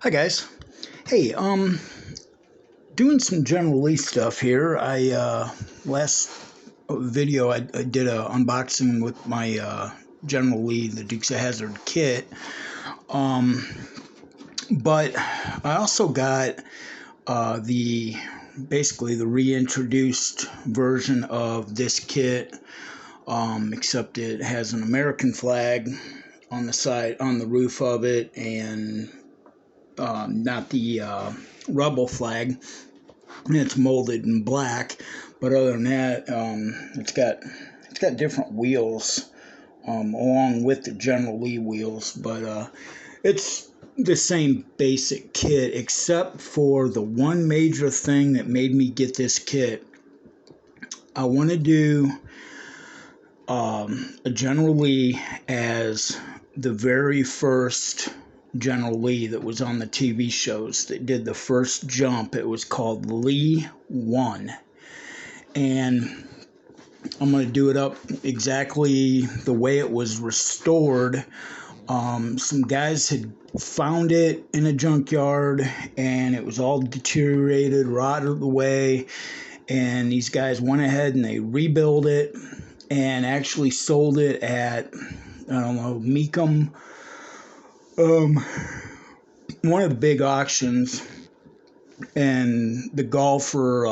Hi guys. Hey, doing some General Lee stuff here. Last video I did a unboxing with my General Lee, the Dukes of Hazzard kit. Um, but I also got the basically the reintroduced version of this kit, except it has an American flag on the side, on the roof of it, and not the rebel flag. And it's molded in black, but other than that, it's got different wheels along with the General Lee wheels, but it's the same basic kit except for the one major thing that made me get this kit. I want to do a General Lee as the very first General Lee that was on the TV shows that did the first jump. It was called Lee 1. And I'm going to do it up exactly the way it was restored. Some guys had found it in a junkyard and it was all deteriorated, rotted away. And these guys went ahead and they rebuilt it and actually sold it at, I don't know, Meekum, one of the big auctions, and the golfer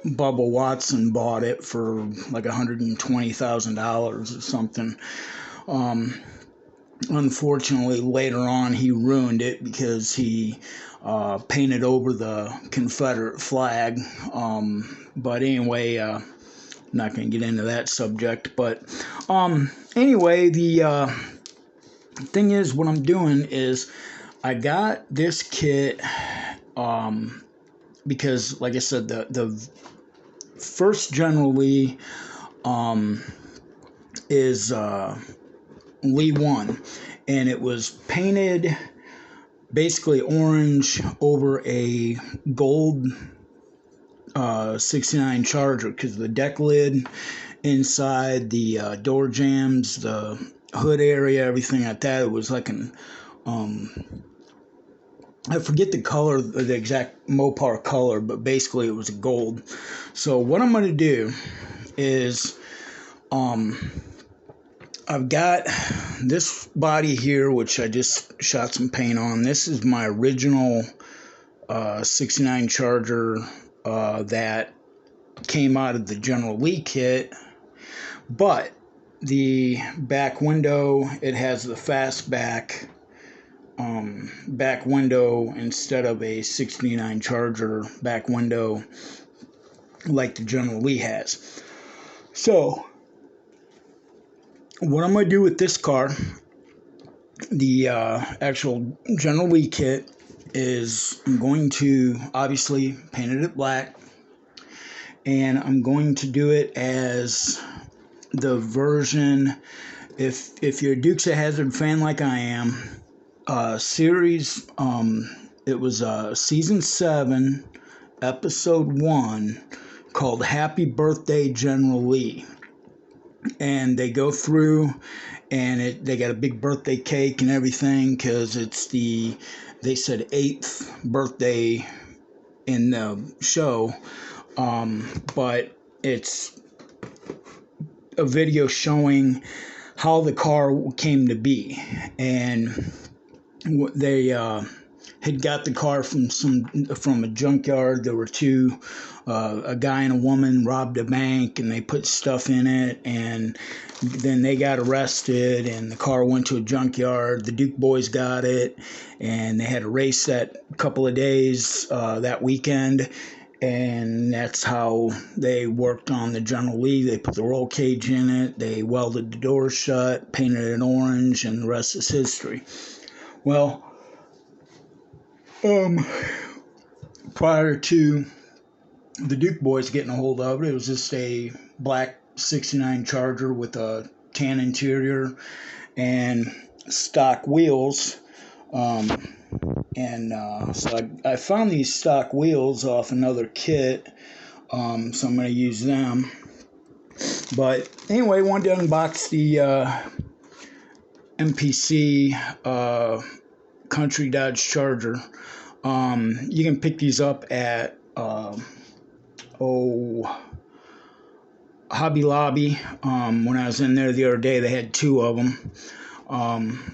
Bubba Watson bought it for like $120,000 or something. Unfortunately, later on, he ruined it because he painted over the Confederate flag. But anyway, I'm not going to get into that subject. But anyway, the thing is, what I'm doing is I got this kit because, like I said, the first General Lee is Lee 1, and it was painted basically orange over a gold 69 Charger, because the deck lid inside, the door jambs, the hood area, everything like that, it was like an I forget the color, the exact Mopar color, but basically it was a gold. So what I'm going to do is I've got this body here, which I just shot some paint on. This is my original 69 Charger that came out of the General Lee kit, but the back window, it has the fastback back window instead of a 69 Charger back window like the General Lee has. So what I'm going to do with this car, the actual General Lee kit, is I'm going to obviously paint it black, and I'm going to do it as the version, if you're a Dukes of Hazzard fan like I am, series, it was season 7, episode 1, called Happy Birthday General Lee. And they go through, and they got a big birthday cake and everything, because it's they said 8th birthday in the show, but it's a video showing how the car came to be. And they had got the car from a junkyard. There were two, a guy and a woman robbed a bank, and they put stuff in it, and then they got arrested, and the car went to a junkyard. The Duke boys got it, and they had a race that couple of days that weekend, and that's how they worked on the General Lee. They put the roll cage in it, they welded the doors shut, painted it orange, and the rest is history. Well, prior to the Duke boys getting a hold of it, it was just a black 69 Charger with a tan interior and stock wheels. So I found these stock wheels off another kit, so I'm going to use them. But anyway, I wanted to unbox the MPC Country Dodge Charger. You can pick these up at Hobby Lobby. When I was in there the other day, they had 2 of them.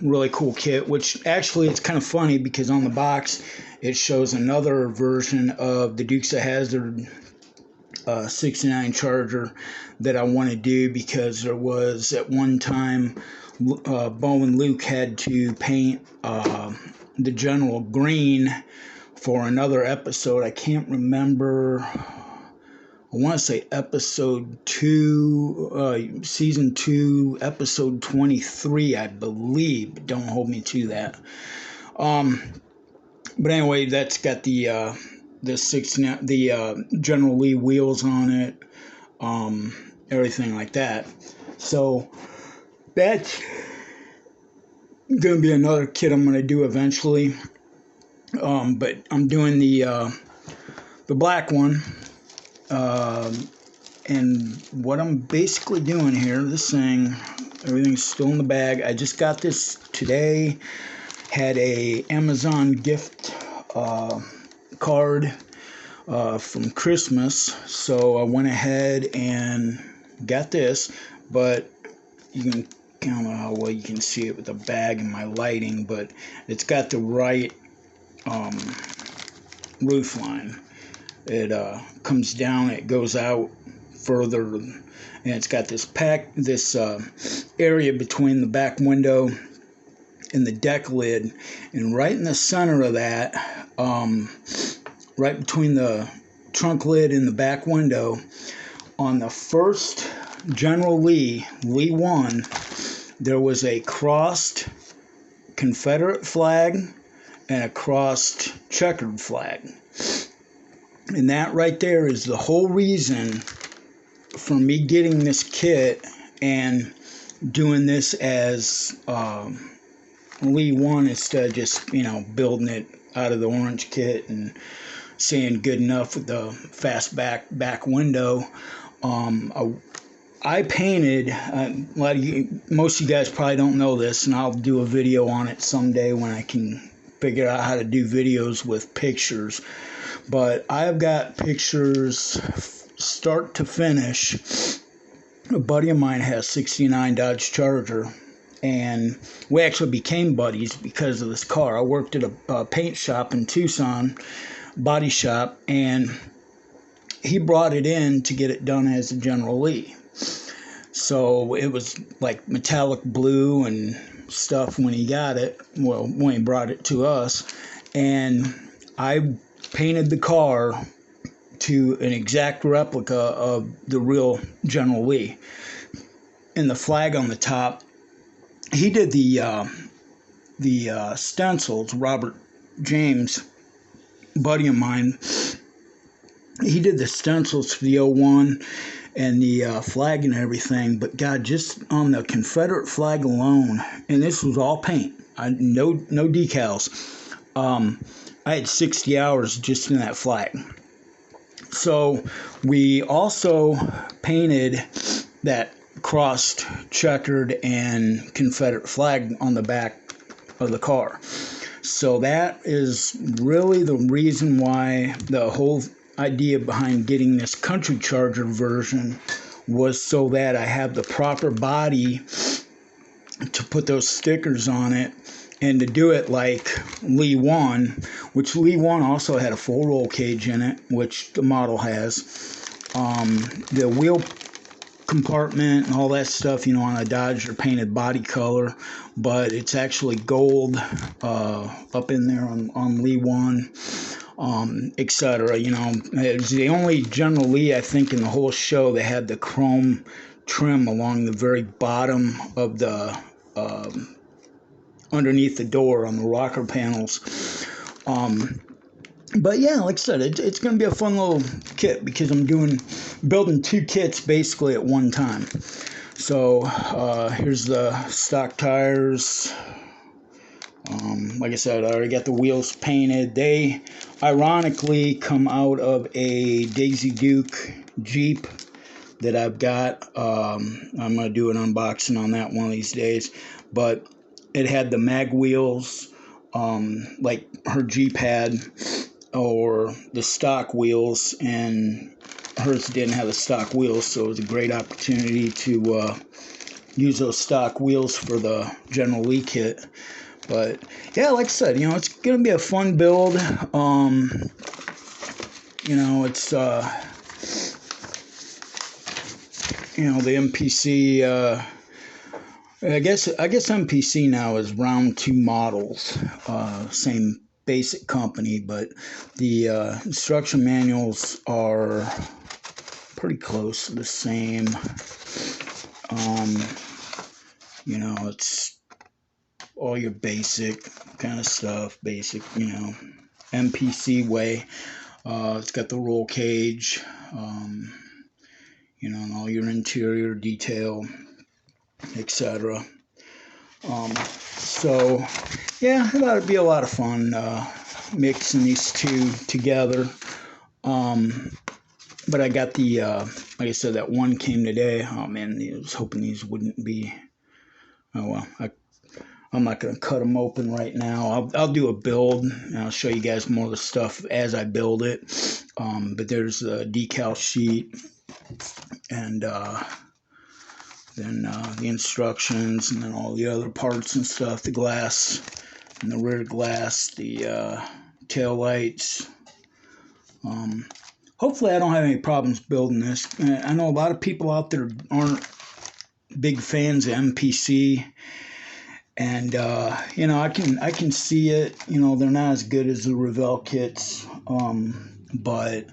Really cool kit, which actually it's kind of funny because on the box it shows another version of the Dukes of Hazzard 69 Charger that I want to do, because there was at one time Bo and Luke had to paint the General green for another episode. I can't remember. I want to say episode 2, season 2, episode 23, I believe. But don't hold me to that. But anyway, that's got the General Lee wheels on it, everything like that. So that's gonna be another kit I'm gonna do eventually. But I'm doing the black one. And what I'm basically doing here, this thing, everything's still in the bag. I just got this today. Had a Amazon gift card from Christmas, so I went ahead and got this. But you can, I don't know how well you can see it with the bag and my lighting, but it's got the right roof line. It comes down, it goes out further, and it's got this area between the back window and the deck lid, and right in the center of that, right between the trunk lid and the back window, on the first General Lee 1, there was a crossed Confederate flag and a crossed checkered flag. And that right there is the whole reason for me getting this kit and doing this as Lee 1 instead of just, building it out of the orange kit and saying good enough with the fast back window. I painted, most of you guys probably don't know this, and I'll do a video on it someday when I can figure out how to do videos with pictures. But I've got pictures start to finish. A buddy of mine has 69 Dodge Charger, and we actually became buddies because of this car. I worked at a paint shop in Tucson, body shop, and he brought it in to get it done as a General Lee. So it was like metallic blue and stuff when he got it, well, when he brought it to us, and I painted the car to an exact replica of the real General Lee. And the flag on the top, he did the stencils. Robert James, buddy of mine, he did the stencils for the 01 and the flag and everything. But God, just on the Confederate flag alone, and this was all paint, no decals. I had 60 hours just in that flag. So we also painted that crossed, checkered, and Confederate flag on the back of the car. So that is really the reason why the whole idea behind getting this Country Charger version was so that I have the proper body to put those stickers on it, and to do it like Lee 1, which Lee 1 also had a full roll cage in it, which the model has. The wheel compartment and all that stuff, on a Dodge are painted body color, but it's actually gold up in there on Lee 1, etc. It was the only General Lee, I think, in the whole show that had the chrome trim along the very bottom of the underneath the door on the rocker panels. But yeah, like I said, it's going to be a fun little kit because I'm building 2 kits basically at one time. So here's the stock tires. Like I said, I already got the wheels painted. They ironically come out of a Daisy Duke Jeep that I've got. I'm going to do an unboxing on that one of these days. But it had the mag wheels, like her G-pad or the stock wheels, and hers didn't have the stock wheels, so it was a great opportunity to use those stock wheels for the General Lee kit. But yeah, like I said, it's gonna be a fun build. It's the MPC. I guess MPC now is round 2 models, same basic company, but the instruction manuals are pretty close to the same. It's all your basic kind of stuff, MPC way. It's got the roll cage, and all your interior detail, etc. So, yeah, I thought it'd be a lot of fun mixing these two together. But I got the, like I said, that one came today. Oh, man, I was hoping these wouldn't be. Oh, well, I'm not going to cut them open right now. I'll do a build, and I'll show you guys more of the stuff as I build it. But there's a decal sheet, and then the instructions, and then all the other parts and stuff, the glass and the rear glass, the tail lights. Hopefully I don't have any problems building this. I know a lot of people out there aren't big fans of MPC, and I can see it. They're not as good as the Revell kits, but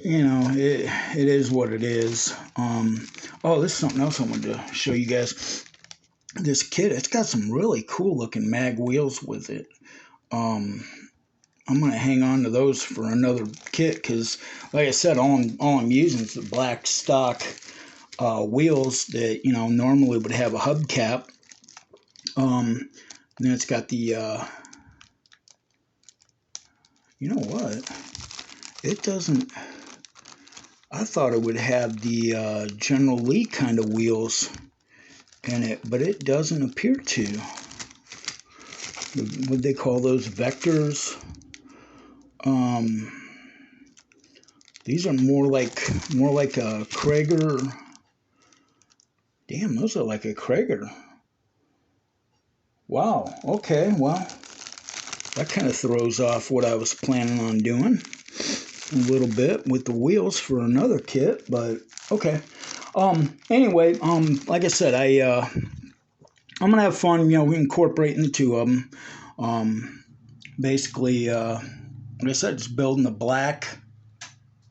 it is what it is. Oh, this is something else I wanted to show you guys. This kit, it's got some really cool looking mag wheels with it. I'm going to hang on to those for another kit because, like I said, all I'm using is the black stock wheels that, normally would have a hubcap. And then it's got the, you know what? It doesn't, I thought it would have the General Lee kind of wheels in it, but it doesn't appear to. What they call those vectors? These are more like a Krager. Damn, those are like a Krager. Wow. Okay. Well, that kind of throws off what I was planning on doing a little bit with the wheels for another kit, but okay. Anyway, like I said, I'm gonna have fun, incorporating the two of them. Basically, like I said, just building the black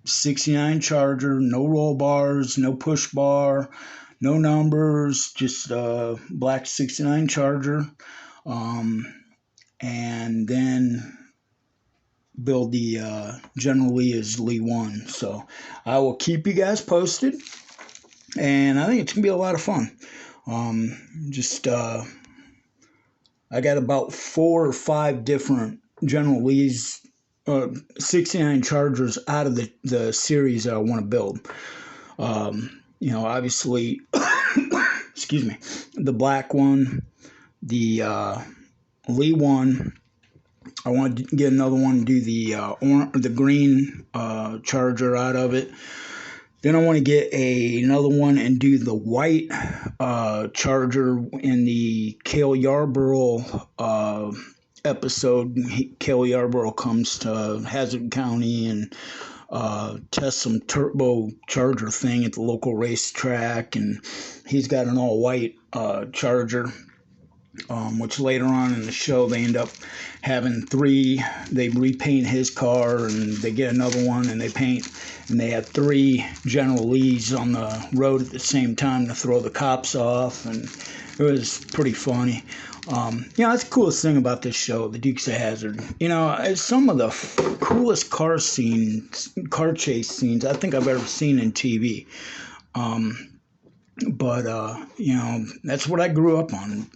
69 Charger, no roll bars, no push bar, no numbers, just black 69 Charger, and then build the General Lee as Lee 1. So I will keep you guys posted, and I think it's gonna be a lot of fun. I got about 4 or 5 different General Lee's 69 Chargers out of the series that I want to build. Obviously, excuse me, the black one, the Lee 1. I want to get another one and do the green Charger out of it. Then I want to get another one and do the white Charger in the Cale Yarborough episode. Cale Yarborough comes to Hazard County and tests some turbo Charger thing at the local racetrack, and he's got an all-white Charger. Which later on in the show they end up having 3. They repaint his car and they get another one and they paint, and they had 3 General Lees on the road at the same time to throw the cops off, and it was pretty funny. That's the coolest thing about this show, the Dukes of Hazzard. It's some of the coolest car chase scenes I think I've ever seen in TV. But that's what I grew up on.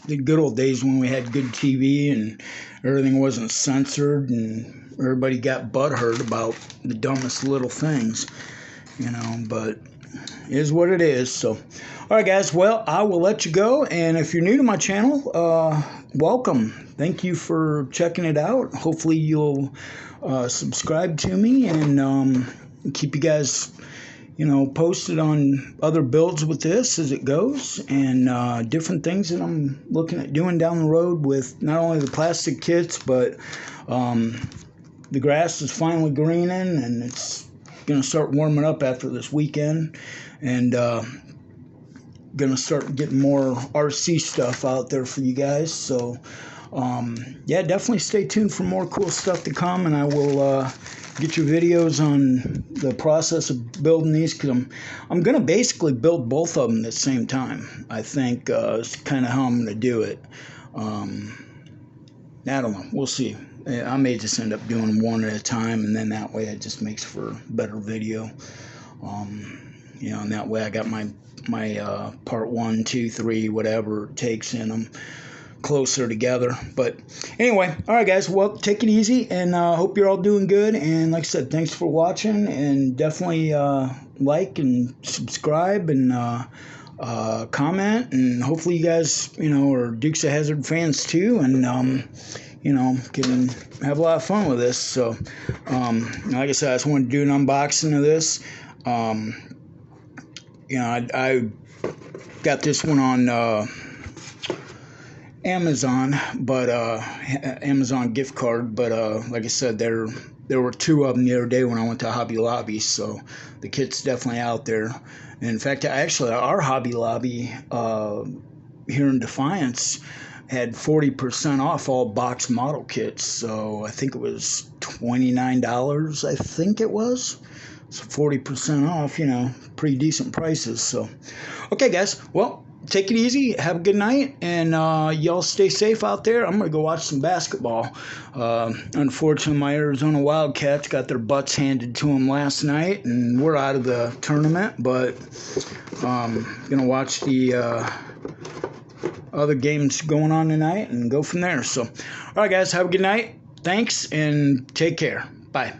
The good old days when we had good TV and everything wasn't censored and everybody got butthurt about the dumbest little things, but it is what it is. So, all right, guys, well, I will let you go. And if you're new to my channel, welcome. Thank you for checking it out. Hopefully you'll subscribe to me and keep you guys posted on other builds with this as it goes, and different things that I'm looking at doing down the road with not only the plastic kits, but the grass is finally greening and it's going to start warming up after this weekend, and going to start getting more RC stuff out there for you guys. So yeah, definitely stay tuned for more cool stuff to come, and I will get your videos on the process of building these, because I'm going to basically build both of them at the same time. I think it's kind of how I'm going to do it. I don't know. We'll see. I may just end up doing one at a time, and then that way it just makes for better video. And that way I got my part 1, 2, 3, whatever it takes in them closer together. But anyway, all right guys, well, take it easy, and hope you're all doing good. And like I said, thanks for watching, and definitely like and subscribe and comment, and hopefully you guys are Dukes of Hazzard fans too, and can have a lot of fun with this. So like I said, I just wanted to do an unboxing of this. I got this one on Amazon, but Amazon gift card, but like I said, there were 2 of them the other day when I went to Hobby Lobby, so the kit's definitely out there. And in fact, actually, our Hobby Lobby here in Defiance had 40% off all box model kits, so I think it was $29, I think it was. So 40% off, pretty decent prices. So, okay, guys, well, take it easy. Have a good night, and y'all stay safe out there. I'm going to go watch some basketball. Unfortunately, my Arizona Wildcats got their butts handed to them last night, and we're out of the tournament, but I'm going to watch the other games going on tonight and go from there. So, all right, guys, have a good night. Thanks, and take care. Bye.